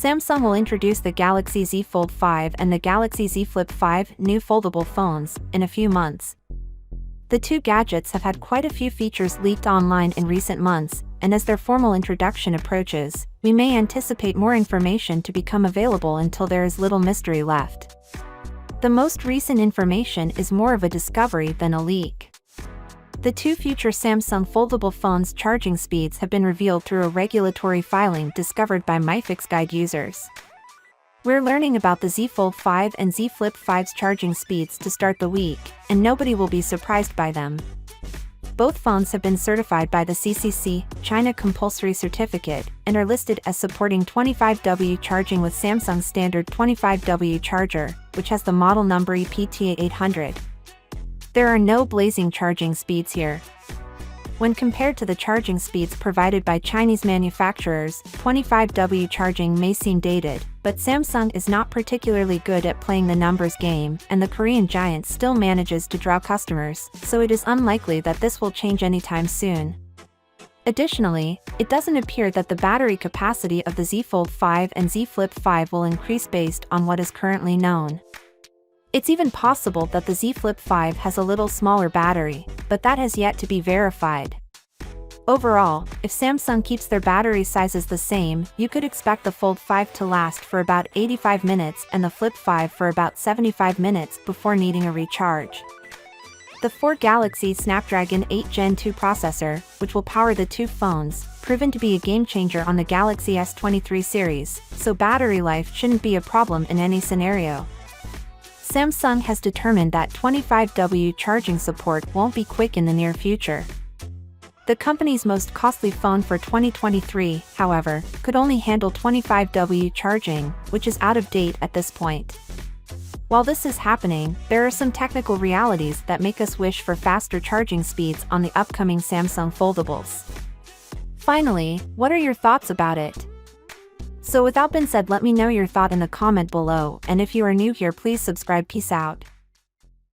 Samsung will introduce the Galaxy Z Fold 5 and the Galaxy Z Flip 5 new foldable phones in a few months. The two gadgets have had quite a few features leaked online in recent months, and as their formal introduction approaches, we may anticipate more information to become available until there is little mystery left. The most recent information is more of a discovery than a leak. The two future Samsung foldable phones' charging speeds have been revealed through a regulatory filing discovered by MyFixGuide users. We're learning about the Z Fold 5 and Z Flip 5's charging speeds to start the week, and nobody will be surprised by them. Both phones have been certified by the CCC China Compulsory Certificate and are listed as supporting 25W charging with Samsung's standard 25W charger, which has the model number EPTA800. There are no blazing charging speeds here. When compared to the charging speeds provided by Chinese manufacturers, 25W charging may seem dated, but Samsung is not particularly good at playing the numbers game, and the Korean giant still manages to draw customers, so it is unlikely that this will change anytime soon. Additionally, it doesn't appear that the battery capacity of the Z Fold 5 and Z Flip 5 will increase based on what is currently known. It's even possible that the Z Flip 5 has a little smaller battery, but that has yet to be verified. Overall, if Samsung keeps their battery sizes the same, you could expect the Fold 5 to last for about 85 minutes and the Flip 5 for about 75 minutes before needing a recharge. The 4 Galaxy Snapdragon 8 Gen 2 processor, which will power the two phones, proven to be a game-changer on the Galaxy S23 series, so battery life shouldn't be a problem in any scenario. Samsung has determined that 25W charging support won't be quick in the near future. The company's most costly phone for 2023, however, could only handle 25W charging, which is out of date at this point. While this is happening, there are some technical realities that make us wish for faster charging speeds on the upcoming Samsung foldables. Finally, what are your thoughts about it? So without being said, let me know your thought in the comment below, and if you are new here, please subscribe. Peace out.